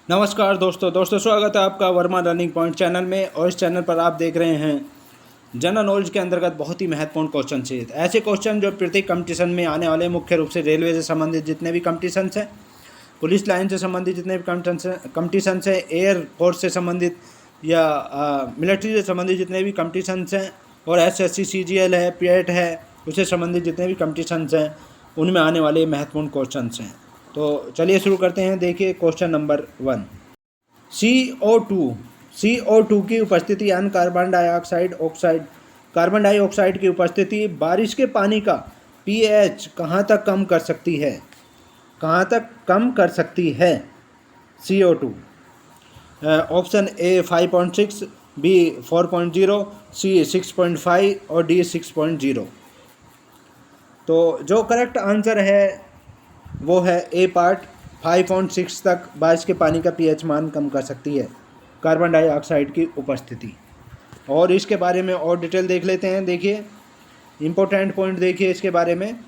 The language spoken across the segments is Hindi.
नमस्कार दोस्तों स्वागत है आपका वर्मा लर्निंग पॉइंट चैनल में। और इस चैनल पर आप देख रहे हैं जनरल नॉलेज के अंतर्गत बहुत ही महत्वपूर्ण क्वेश्चन से ऐसे क्वेश्चन जो प्रत्येक कंपटीशन में आने वाले, मुख्य रूप से रेलवे से संबंधित जितने भी कंपटीशन हैं, पुलिस लाइन से संबंधित जितने भी कंपटीशन हैं, एयर फोर्स से संबंधित या मिलिट्री से संबंधित जितने भी कंपटीशन हैं, और SSC CGL है, PAT है, उससे संबंधित जितने भी कंपटीशन हैं उनमें आने वाले महत्वपूर्ण क्वेश्चन हैं। तो चलिए शुरू करते हैं। देखिए क्वेश्चन नंबर 1, CO2 की उपस्थिति यानी कार्बन डाइऑक्साइड की उपस्थिति बारिश के पानी का pH कहाँ तक कम कर सकती है? CO2। Option A 5.6, B 4.0, C 6.5 और D 6.0। तो जो करेक्ट आंसर है वो है ए पार्ट। 5.6 तक बारिश के पानी का pH मान कम कर सकती है कार्बन डाइऑक्साइड की उपस्थिति। और इसके बारे में और डिटेल देख लेते हैं। देखिए इम्पोर्टेंट पॉइंट देखिए इसके बारे में।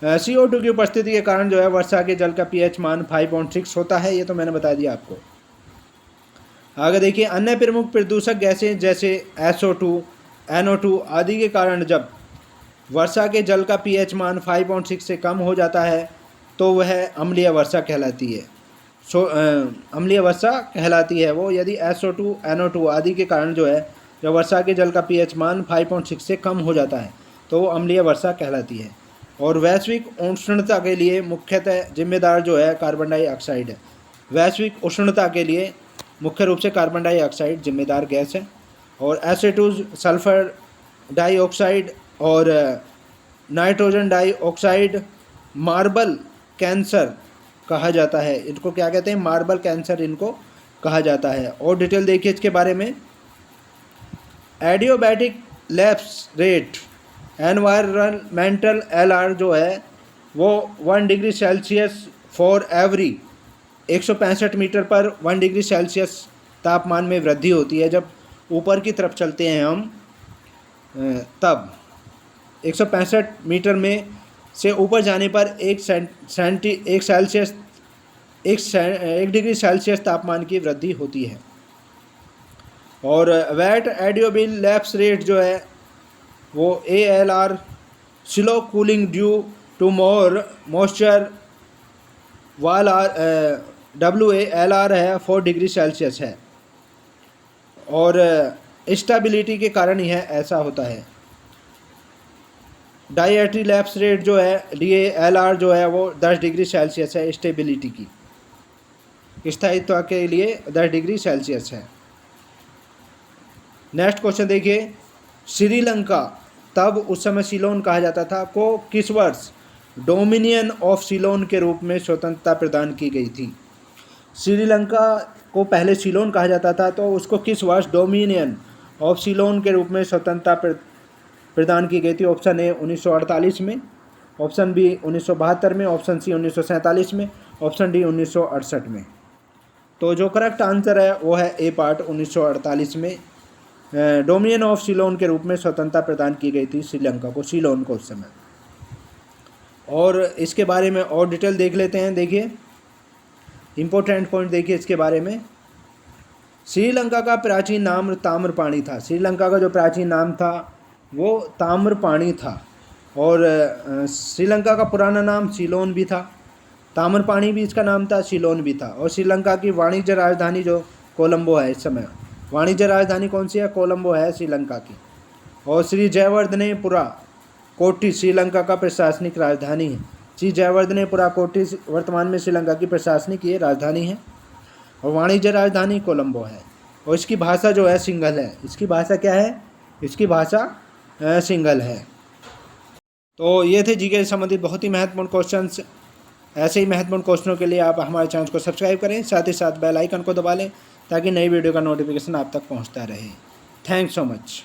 CO2 की उपस्थिति के कारण जो है वर्षा के जल का pH मान 5.6 होता है, ये तो मैंने बता दिया आपको। आगे देखिए, अन्य प्रमुख प्रदूषक गैसें जैसे SO2, NO2 आदि के कारण जब वर्षा के जल का pH मान 5.6 से कम हो जाता है तो वह अम्लीय वर्षा कहलाती है। अम्लीय वर्षा कहलाती है वो यदि SO2, NO2 आदि के कारण जो है जब वर्षा के जल का pH मान 5.6 से कम हो जाता है तो वो अम्लीय वर्षा कहलाती है। और वैश्विक उष्णता के लिए मुख्यतः जिम्मेदार जो है कार्बन डाइऑक्साइड है। वैश्विक उष्णता के लिए मुख्य रूप से कार्बन डाइऑक्साइड जिम्मेदार गैस है। और एसिटोज, सल्फर डाइऑक्साइड और नाइट्रोजन डाइऑक्साइड मार्बल कैंसर कहा जाता है। इनको क्या कहते हैं? मार्बल कैंसर इनको कहा जाता है। और डिटेल देखिए इसके बारे में। Adiabatic lapse rate environmental LR जो है वो 1 degree Celsius for every 165 metre पर 1 डिग्री सेल्सियस तापमान में वृद्धि होती है। जब ऊपर की तरफ चलते हैं हम तब 165 मीटर में से ऊपर जाने पर 1 डिग्री सेल्सियस तापमान की वृद्धि होती है। और वेट एडियोबिल लैप्स रेट जो है वो ALR slow cooling due to more moisture वाल WALR है 4 डिग्री सेल्सियस है। और स्टेबिलिटी के कारण यह ऐसा होता है। डायरेक्टरी लैप्स रेट जो है DALR जो है वो 10 डिग्री सेल्सियस है। स्टेबिलिटी की स्थायित्व के लिए 10 डिग्री सेल्सियस है। नेक्स्ट क्वेश्चन देखिए, श्रीलंका तब उस समय सीलोन कहा जाता था को किस वर्ष डोमिनियन ऑफ सीलोन के रूप में स्वतंत्रता प्रदान की गई थी? श्रीलंका को पहले सीलोन कहा जाता था तो उसको किस वर्ष डोमिनियन ऑफ सीलोन के रूप में स्वतंत्रता प्रदान की गई थी? ऑप्शन A 1948 में, ऑप्शन B 1972 में, ऑप्शन C 1947 में, ऑप्शन D 1968 में। तो जो करेक्ट आंसर है वो है ए पार्ट 1948 में डोमिनियन ऑफ सीलोन के रूप में स्वतंत्रता प्रदान की गई थी श्रीलंका को, सीलोन को उस समय। और इसके बारे में और डिटेल देख लेते हैं। देखिए इम्पोर्टेंट पॉइंट देखिए इसके बारे में। श्रीलंका का प्राचीन नाम ताम्रपाणी था। श्रीलंका का जो प्राचीन नाम था वो ताम्रपाणी था। और श्रीलंका का पुराना नाम सीलोन भी था। ताम्रपाणी भी इसका नाम था, सीलोन भी था। और श्रीलंका की वाणिज्य राजधानी जो कोलंबो है इस समय। वाणिज्य राजधानी कौन सी है? कोलंबो है श्रीलंका की। और श्री जयवर्धनेपुरा कोट्टी श्रीलंका का प्रशासनिक राजधानी है। श्री जयवर्धनेपुरा कोट्टी वर्तमान में श्रीलंका की प्रशासनिक ये राजधानी है। और वाणिज्य राजधानी कोलंबो है। और इसकी भाषा जो है सिंगल है। इसकी भाषा क्या है? इसकी भाषा सिंगल है। तो ये थे जीके से संबंधित बहुत ही महत्वपूर्ण क्वेश्चंस। ऐसे ही महत्वपूर्ण क्वेश्चनों के लिए आप हमारे चैनल को सब्सक्राइब करें, साथ ही साथ बेल आइकन को दबा लें ताकि नई वीडियो का नोटिफिकेशन आप तक पहुंचता रहे। Thanks so much.